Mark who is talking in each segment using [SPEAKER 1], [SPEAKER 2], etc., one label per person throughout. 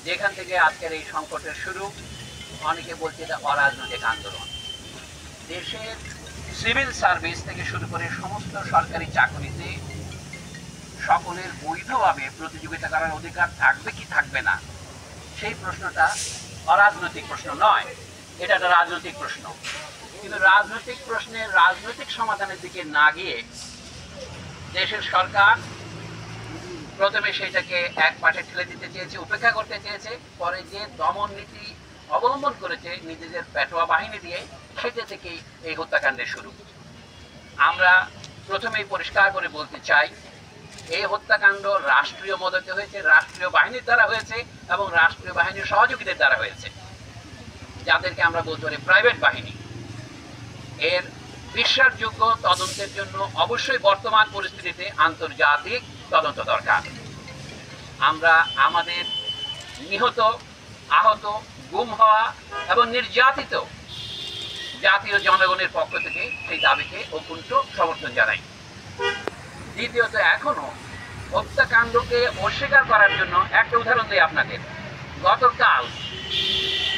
[SPEAKER 1] যেখান থেকে আজকের এই সংকটের শুরু, অনেকে বলছে এটা অরাজনৈতিক আন্দোলন। দেশের সিভিল সার্ভিস থেকে শুরু করে সমস্ত সরকারি চাকরিতে সকলের বৈধভাবে প্রতিযোগিতা করার অধিকার থাকবে কি থাকবে না, সেই প্রশ্নটা অরাজনৈতিক প্রশ্ন নয়, এটা একটা রাজনৈতিক প্রশ্ন। কিন্তু রাজনৈতিক প্রশ্নের রাজনৈতিক সমাধানের দিকে না গিয়ে দেশের সরকার প্রথমে সেটাকে এক পাশে ঠেলে দিতে চেয়েছে, উপেক্ষা করতে চেয়েছে, পরে যে দমন নীতি অবলম্বন করেছে নিজেদের পেটোয়া বাহিনী দিয়ে, সেটা থেকেই এই হত্যাকাণ্ডের শুরু। আমরা প্রথমেই পরিষ্কার করে বলতে চাই, এই হত্যাকাণ্ড রাষ্ট্রীয় মদতে হয়েছে, রাষ্ট্রীয় বাহিনীর দ্বারা হয়েছে এবং রাষ্ট্রীয় বাহিনীর সহযোগীদের দ্বারা হয়েছে, যাদেরকে আমরা বলতে পারি প্রাইভেট বাহিনী। এর বিশ্বাসযোগ্য তদন্তের জন্য অবশ্যই বর্তমান পরিস্থিতিতে আন্তর্জাতিক তদন্ত দরকার। আমরা আমাদের নিহত, আহত, গুম হওয়া এবং নির্যাতিত জাতীয় জনগণের পক্ষ থেকে সেই দাবিকে অকুণ্ঠ সমর্থন জানাই। দ্বিতীয়ত, এখনো হত্যাকাণ্ডকে অস্বীকার করার জন্য একটা উদাহরণ দিই আপনাদের। গতকাল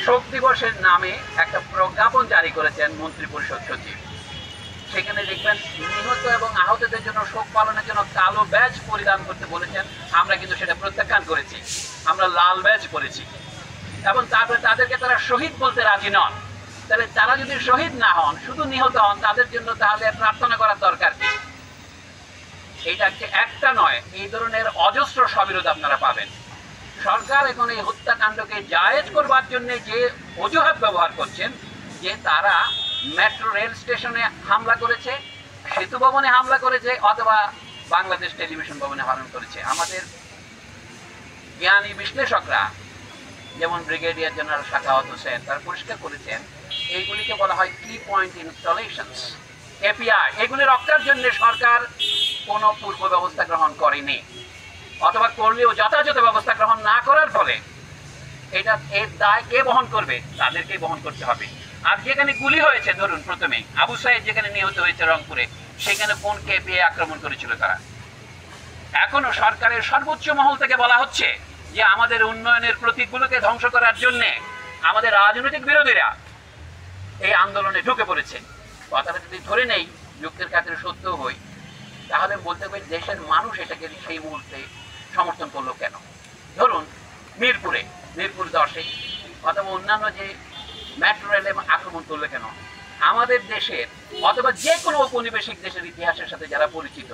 [SPEAKER 1] শোক দিবসের নামে একটা প্রজ্ঞাপন জারি করেছেন মন্ত্রী পরিষদ সচিব। সেখানে দেখবেন নিহত এবং আহতদের জন্য শোক পালনের জন্য কালো ব্যাজ পরিধান করতে বলেছেন। আমরা কিন্তু সেটা প্রত্যাখ্যান করেছি, আমরা লাল ব্যাজ করেছি। এবং তারপরে তাদেরকে তারা শহীদ বলতে রাজি নন। তাহলে তারা যদি শহীদ না হন, শুধু নিহত হন, তাদের জন্য তাহলে প্রার্থনা করার দরকার কি? এইটা একটা নয়, এই ধরনের অজস্র সবিরোধ আপনারা পাবেন। সরকার এখন এই হত্যাকাণ্ডকে জায়েজ করবার জন্য যে অজুহাত ব্যবহার করছেন, যে তারা মেট্রো রেল স্টেশনে হামলা করেছে, সেতু ভবনে হামলা করেছে, অথবা বাংলাদেশ টেলিভিশন ভবনে হামলা করেছে। আমাদের জ্ঞানী বিশ্লেষকরা, যেমন ব্রিগেডিয়ার জেনারেল শাখাওয়াত হোসেন, তারা পরিষ্কার করেছেন এইগুলিকে বলা হয় কি পয়েন্ট ইনস্টলেশনস, এপিআই। এগুলি রক্ষার জন্য সরকার কোনো পূর্ব ব্যবস্থা গ্রহণ করেনি, অথবা করলেও যথাযথ ব্যবস্থা গ্রহণ না করার ফলে এটা এর দায় কে বহন করবে? তাদেরকেই বহন করতে হবে। আর যেখানে গুলি হয়েছে, ধরুন প্রথমে আবু সাইদ যেখানে নিহত হয়েছে রংপুরে, সেখানে কোন কেপিএ আক্রমণ করেছিল তারা? এখনো সরকারের সর্বোচ্চ মহল থেকে বলা হচ্ছে যে আমাদের উন্নয়নের প্রতীকগুলোকে ধ্বংস করার জন্য আমাদের রাজনৈতিক বিরোধীরা এই আন্দোলনে ঢুকে পড়েছে। কথাটা যদি ধরে নেই, যুক্তির খাতিরে সত্য হই, তাহলে বলতে হবে দেশের মানুষ এটাকে সেই মুহূর্তে সমর্থন করলো কেন? ধরুন মিরপুর 10-এ অথবা অন্যান্য যে মেট্রো রেলে আক্রমণ করলো কেন? আমাদের দেশের অথবা যে কোনো ঔপনিবেশিক দেশের ইতিহাসের সাথে যারা পরিচিত,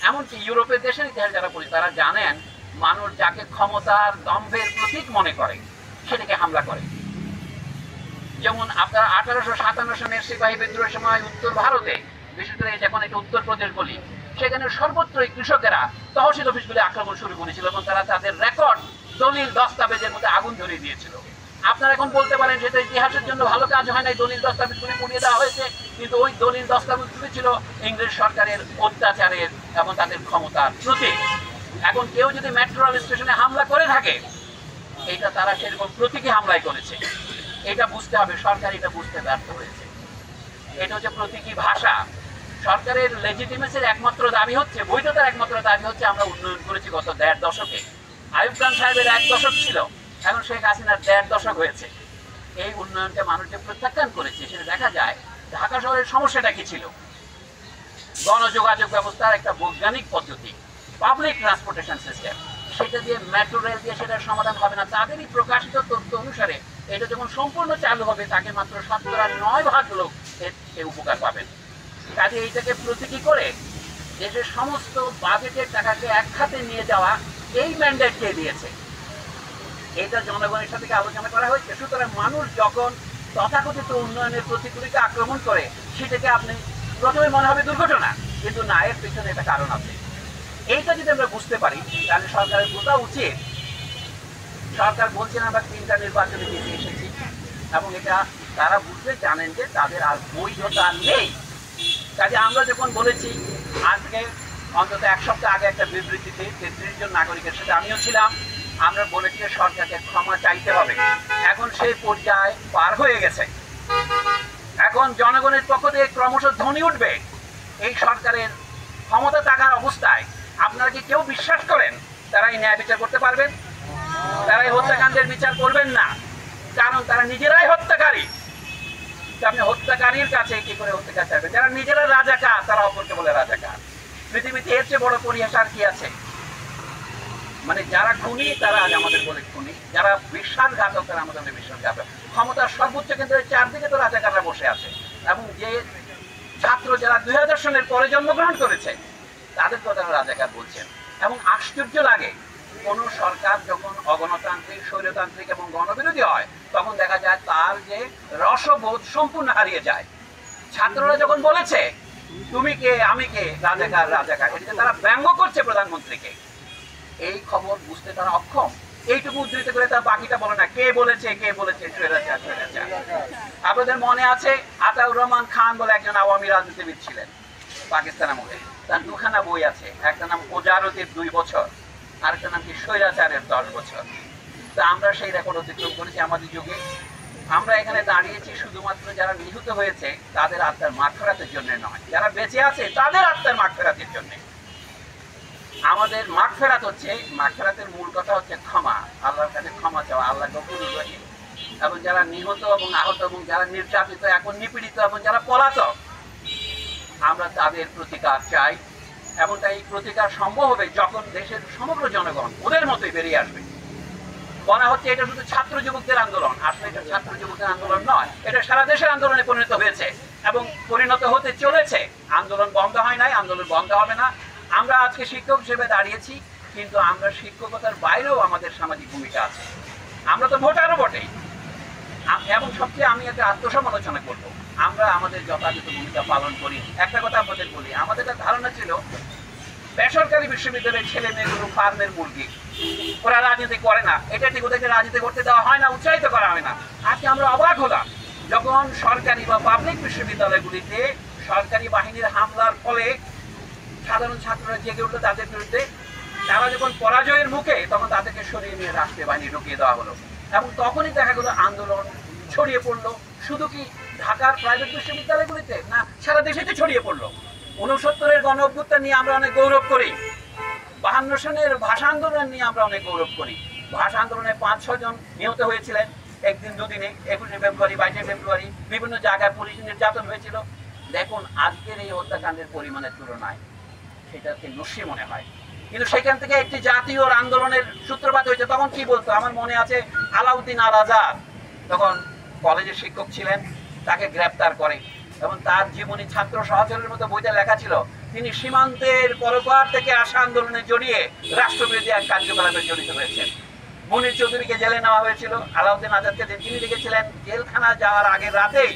[SPEAKER 1] এমনকি ইউরোপের দেশের ইতিহাস যারা পরিচিত, তারা জানেন মানুষ যাকে ক্ষমতার দম্ভের প্রতীক মনে করে সেটাকে হামলা করে। যেমন আপনারা 1857 সনের সিপাহী বিদ্রোহের সময় উত্তর ভারতে, বিশেষ করে যখন এটা উত্তরপ্রদেশ বলি, সেখানে সর্বত্রই কৃষকেরা তহসিল অফিসগুলি আক্রমণ শুরু করেছিল এবং তারা তাদের রেকর্ড, দলিল, দস্তাবেজের মধ্যে আগুন ধরিয়ে দিয়েছিল। আপনারা এখন বলতে পারেন সেটা ইতিহাসের জন্য ভালো কাজ হয় নাই, দলিল দস্তাবেজগুলি পুড়িয়ে দেওয়া হয়েছে, কিন্তু ওই দলিল দস্তাবেজগুলি ছিল ইংরেজ সরকারের অত্যাচারের এবং তাদের ক্ষমতার প্রতীক। এখন কেউ যদি মেট্রো রেল স্টেশনে হামলা করে থাকে, এটা তারা সেরকম প্রতীকী হামলাই করেছে। এটা বুঝতে হবে, সরকার এটা বুঝতে ব্যর্থ হয়েছে। এটা হচ্ছে প্রতীকী ভাষা। সরকারের লেজিটিমেসির একমাত্র দাবি হচ্ছে, বৈধতার একমাত্র দাবি হচ্ছে আমরা উন্নয়ন করেছি গত 1.5 দশকে। আইয়ুব খান সাহেবের 1 দশক ছিল, এখন শেখ হাসিনার 1.5 দশক হয়েছে। এই উন্নয়নকে মানুষ যে প্রত্যাখ্যান করেছে, সেটা দেখা যায়। ঢাকা শহরের সমস্যাটা কি ছিল? গণযোগাযোগ ব্যবস্থার একটা বৈজ্ঞানিক পদ্ধতি, পাবলিক ট্রান্সপোর্টেশন সিস্টেম, সেটা দিয়ে মেট্রো রেল দিয়ে সেটার সমাধান হবে না। তাদেরই প্রকাশিত তথ্য অনুসারে এটা যখন সম্পূর্ণ চালু হবে, তাকে মাত্র 9% লোক এর উপকার পাবেন। কাজে এইটাকে প্রতীকী করে দেশের সমস্ত বাজেটের টাকাকে এক খাতে নিয়ে যাওয়া, এই ম্যান্ডেট কে দিয়েছে? এটা জনগণের সাথে আলোচনা করা হয়েছে। সুতরাং মানুষ যখন তথাকথিত উন্নয়নের প্রতীকগুলিকে আক্রমণ করে, সেটাকে আপনি প্রথমে মনে হবে দুর্ঘটনা, কিন্তু না, এর পিছনে একটা কারণ আছে। এইটা যদি আমরা বুঝতে পারি, তাহলে সরকারের বোঝা উচিত। সরকার বলছেন আমরা 3টা নির্বাচনে জিতে এসেছি, এবং এটা তারা বুঝতে জানেন যে তাদের আর বৈধতা নেই। কাজে আমরা যখন বলেছি, আজকে অন্তত 1 সপ্তাহ আগে একটা বিবৃতিতে 33 জন নাগরিকের সাথে আমিও ছিলাম, আমরা বলেছি সরকারকে ক্ষমা চাইতে হবে। এখন সেই পর্যায়ে পার হয়ে গেছে। এখন জনগণের পক্ষ থেকে ক্রমশ ধ্বনি উঠবে এই সরকারের ক্ষমতা থাকার অবস্থায়। আপনারা কি কেউ বিশ্বাস করেন তারা এই ন্যায় বিচার করতে পারবেন? তারা এই হত্যাকাণ্ডে তাদের বিচার করবেন না, কারণ তারা নিজেরাই হত্যাকারী। আপনি হত্যাকারীর কাছে কি করে অত্যাচার চাইবেন? যারা নিজেরা রাজাকার তারা অপরকে বলে রাজাকার। পৃথিবীতে এর চেয়ে বড় পরিহাস আর কি আছে? মানে যারা খুনি তারা আজ আমাদের বলে খুনি, যারা বিশ্বাসঘাতক তারা আমাদের বিশ্বাসঘাতক। ক্ষমতার সর্বোচ্চ কেন্দ্রের চারদিকে তো রাজাকাররা বসে আছে, এবং যে ছাত্র যারা 2000 সনের পরে জন্মগ্রহণ করেছে তাদেরকেও তারা রাজাকার বলছেন। এবং আশ্চর্য লাগে, কোন সরকার যখন অগণতান্ত্রিক, স্বৈরতান্ত্রিক এবং গণবিরোধী হয় তখন দেখা যায় তার যে রসবোধ সম্পূর্ণ হারিয়ে যায়। ছাত্ররা যখন বলেছে তুমি কে আমি কে, রাজাকার রাজাকার, এটাকে তারা ব্যঙ্গ করছে প্রধানমন্ত্রীকে, এই খবর বুঝতে তারা অক্ষম। এইটুকু উদ্ধৃত করে তার বাকিটা বলে না, কে বলেছে কে বলেছে, স্বৈরাচার স্বৈরাচার। আপনাদের মনে আছে আতাউর রহমান খান বলে একজন আওয়ামী রাজনীতিবিদ ছিলেন পাকিস্তান আমলে, তার দুখানা বই আছে, একটা নাম ওজারতের 2 বছর, আরেকটা নাম কি স্বৈরাচারের 10 বছর। তা আমরা সেই রেকর্ড অতিক্রম করেছি আমাদের যুগে। আমরা এখানে দাঁড়িয়েছি শুধুমাত্র যারা নিহত হয়েছে তাদের আত্মার মাগফিরাতের জন্য নয়, যারা বেঁচে আছে তাদের আত্মার মাগফিরাতের জন্য। আমাদের মাগফিরাত হচ্ছে, মাগফিরাতের মূল কথা হচ্ছে ক্ষমা, আল্লাহর কাছে ক্ষমা চাওয়া, আল্লাহ গফুরুর রহিম। এবং যারা নিহত এবং আহত এবং যারা নির্যাতিত, এখন নিপীড়িত এবং যারা পলাতক, আমরা তাদের প্রতিকার চাই। এবং তাই প্রতিকার সম্ভব হবে যখন দেশের সমগ্র জনগণ ওদের মতোই বেরিয়ে আসবে। বলা হচ্ছে এটা শুধু ছাত্র যুবকদের আন্দোলন, আসলে এটা ছাত্র যুবকদের আন্দোলন নয়, এটা সারা দেশের আন্দোলনে পরিণত হয়েছে এবং পরিণত হতে চলেছে। আন্দোলন বন্ধ হয় নাই, আন্দোলন বন্ধ হবে না। আমরা আজকে শিক্ষক হিসেবে দাঁড়িয়েছি, কিন্তু আমরা শিক্ষকতার বাইরেও আমাদের সামাজিক ভূমিকা আছে, আমরা তো ভোটারও বটেই। এবং সবচেয়ে আমি একটা আত্মসমালোচনা করব, আমরা আমাদের যথাযথ ভূমিকা পালন করি। একটা কথা আপনাদের বলি, আমাদের একটা ধারণা ছিল বেসরকারি বিশ্ববিদ্যালয়ের ছেলে মেয়েগুলো ফার্মের মুরগি, ওরা রাজনীতি করে না, এটা ঠিক, ওদেরকে রাজনীতি করতে দেওয়া হয় না, উৎসাহিত করা হয় না। আজকে আমরা অবাক হলাম যখন সরকারি বা পাবলিক বিশ্ববিদ্যালয়গুলিতে সরকারি বাহিনীর হামলার ফলে সাধারণ ছাত্ররা জেগে উঠলো তাদের বিরুদ্ধে। তারা যখন পরাজয়ের মুখে তখন তাদেরকে সরিয়ে নিয়ে রাষ্ট্রীয় বাহিনী ঢুকিয়ে দেওয়া হলো, এবং তখনই দেখা গেল আন্দোলন ছড়িয়ে পড়লো। শুধু কি ঢাকার প্রাইভেট বিশ্ববিদ্যালয়গুলিতে না, সারা দেশেতে ছড়িয়ে পড়লো। 69-এর গণ অভ্যুত্থান নিয়ে আমরা অনেক গৌরব করি, 52 সনের ভাষা আন্দোলন নিয়ে আমরা অনেক গৌরব করি। ভাষা আন্দোলনে 5-6 জন নিহত হয়েছিলেন একদিন দুদিনে, 21শে ফেব্রুয়ারি 22শে ফেব্রুয়ারি, বিভিন্ন জায়গায় পুলিশ নির্যাতন হয়েছিল। দেখুন আজকের এই হত্যাকাণ্ডের পরিমাণের তুলনায় সেটাকে নস্যি মনে হয়, কিন্তু সেখান থেকে একটি জাতীয় আন্দোলনের সূত্রপাত হয়েছে। তখন কি বলতো, আমার মনে আছে আলাউদ্দিন আল আজাদ তখন কলেজের শিক্ষক ছিলেন, তাকে গ্রেপ্তার করে এবং তার জীবনী ছাত্র সহচরের মতো বইতে লেখা ছিল তিনি সীমান্তের পরপার থেকে আসা আন্দোলনে জড়িয়ে রাষ্ট্রবিরোধী এক কার্যকলাপে জড়িত হয়েছেন। মুনির চৌধুরীকে জেলে নেওয়া হয়েছিল, আলাউদ্দিন আজাদকে তিনি লিখেছিলেন জেলখানা যাওয়ার আগের রাতেই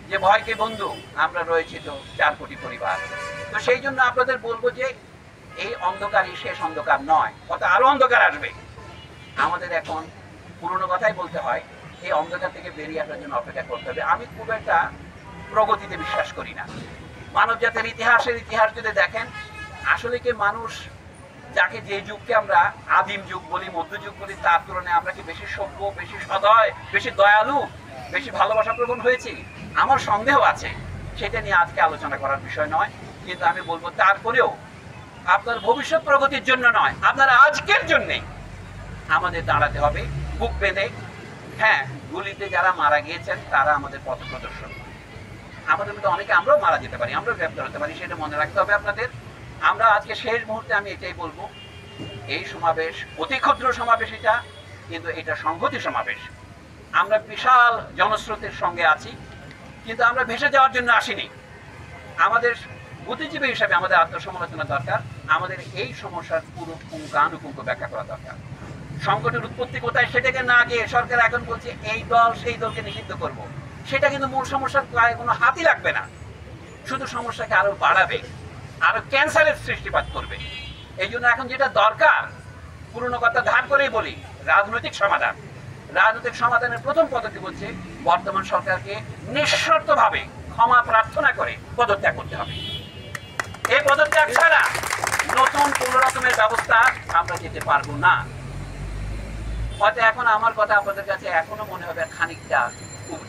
[SPEAKER 1] যে ভয়কে বন্ধু আমরা রয়েছি তো 4 কোটি পরিবার। তো সেই জন্য আপনাদের বলবো যে এই অন্ধকারই শেষ অন্ধকার নয়, কত আরো অন্ধকার আসবে। আমাদের এখন পুরনো কথাই বলতে হয়, এই অন্ধকার থেকে বেরিয়ে আসার জন্য অপেক্ষা করতে হবে। আমি খুব একটা প্রগতিতে বিশ্বাস করি না। মানব জাতির ইতিহাস যদি দেখেন, আসলে কি মানুষ যাকে যে যুগকে আমরা আদিম যুগ বলি, মধ্যযুগ বলি, তার তুলনায় আমরা কি বেশি সভ্য, বেশি সদয়, বেশি দয়ালু, বেশি ভালোবাসা প্রবণ হয়েছি? আমার সন্দেহ আছে। সেটা নিয়ে আজকে আলোচনা করার বিষয় নয়, কিন্তু আমি বলবো তারপরেও আপনার ভবিষ্যৎ প্রগতির জন্য নয়, আপনার আজকের জন্যে আমাদের দাঁড়াতে হবে বুক বেঁধে। হ্যাঁ, গুলিতে যারা মারা গিয়েছেন তারা আমাদের পথ প্রদর্শন, আমাদের মধ্যে অনেকে আমরাও মারা যেতে পারি, আমরাও গ্রেপ্তার হতে পারি, সেটা মনে রাখতে হবে আপনাদের। আমরা আজকে শেষ মুহূর্তে আমি এটাই বলবো, এই সমাবেশ অতি ক্ষুদ্র সমাবেশ এটা, কিন্তু এটা সংহতি সমাবেশ। আমরা বিশাল জনস্রোতের সঙ্গে আছি, কিন্তু আমরা ভেসে যাওয়ার জন্য আসিনি। আমাদের বুদ্ধিজীবী হিসাবে আমাদের আত্মসমালোচনা দরকার, আমাদের এই সমস্যার পুরো পুঙ্খানুপুঙ্খ ব্যাখ্যা করা দরকার। সংকটের উৎপত্তি কোথায় সেটাকে না গিয়ে সরকার এখন বলছে এই দল সেই দলকে নিষিদ্ধ করব, সেটা কিন্তু মূল সমস্যার কোনো হাতই লাগবে না, শুধু সমস্যাকে আরো বাড়াবে, আরো ক্যান্সারের সৃষ্টিপাত করবে। এই জন্য এখন যেটা দরকার, পুরনো কথা ধার করেই বলি, রাজনৈতিক সমাধান। রাজনৈতিক সমাধানের প্রথম পদ্ধতি হচ্ছে বর্তমান সরকারকে নিঃশর্তভাবে ক্ষমা প্রার্থনা করে পদত্যাগ করতে হবে। এই পদত্যাগ ছাড়া নতুন কোন রকমের ব্যবস্থা আমরা যেতে পারবো না। হয়তো এখন আমার কথা আপনাদের কাছে এখনো মনে হবে খানিকটা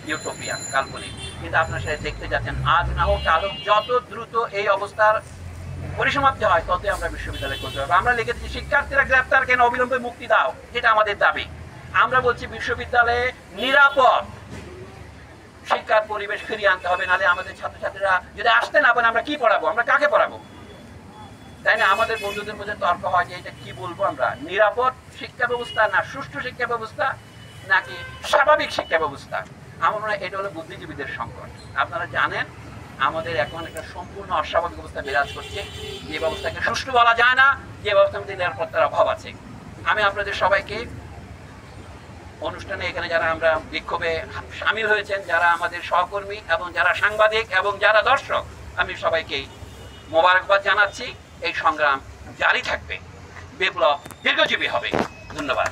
[SPEAKER 1] ইউটোপিয়ান, কাল্পনিক, কিন্তু আপনারা সেটা দেখতে যাচ্ছেন। আজ না হোক কাল হোক, যত দ্রুত এই অবস্থার পরিসমাপ্তি হয় ততই আমরা বিশ্ববিদ্যালয় করতে পারবো। আমরা লিখেছি শিক্ষার্থীরা গ্রেপ্তার কেন, অবিলম্বে মুক্তি দাও, যেটা আমাদের দাবি। আমরা বলছি বিশ্ববিদ্যালয়ে নিরাপদ শিক্ষার পরিবেশ ফিরিয়ে আনতে হবে, নাহলে আমাদের ছাত্রছাত্রীরা যদি আসতে না পারে আমরা কি পড়াবো, আমরা কাকে পড়াবো? তাই না? আমাদের বন্ধুদের মধ্যে তর্ক হয় যে এটা কি বলবো আমরা, নিরাপদ শিক্ষা ব্যবস্থা না সুষ্ঠু শিক্ষা ব্যবস্থা নাকি স্বাভাবিক শিক্ষা ব্যবস্থা? আমার মনে হয় এটা হলো বুদ্ধিজীবীদের সংকট। আপনারা জানেন আমাদের এখন একটা সম্পূর্ণ অস্বাভাবিক অবস্থা বিরাজ করছে, যে ব্যবস্থাকে সুষ্ঠু বলা যায় না, যে ব্যবস্থার মধ্যে নিরাপত্তার অভাব আছে। আমি আপনাদের সবাইকে অনুষ্ঠানে এখানে যারা আমরা বিক্ষোভে সামিল হয়েছেন, যারা আমাদের সহকর্মী এবং যারা সাংবাদিক এবং যারা দর্শক, আমি সবাইকে মোবারকবাদ জানাচ্ছি। এই সংগ্রাম জারি থাকবে, বিপ্লব দীর্ঘজীবী হবে। ধন্যবাদ।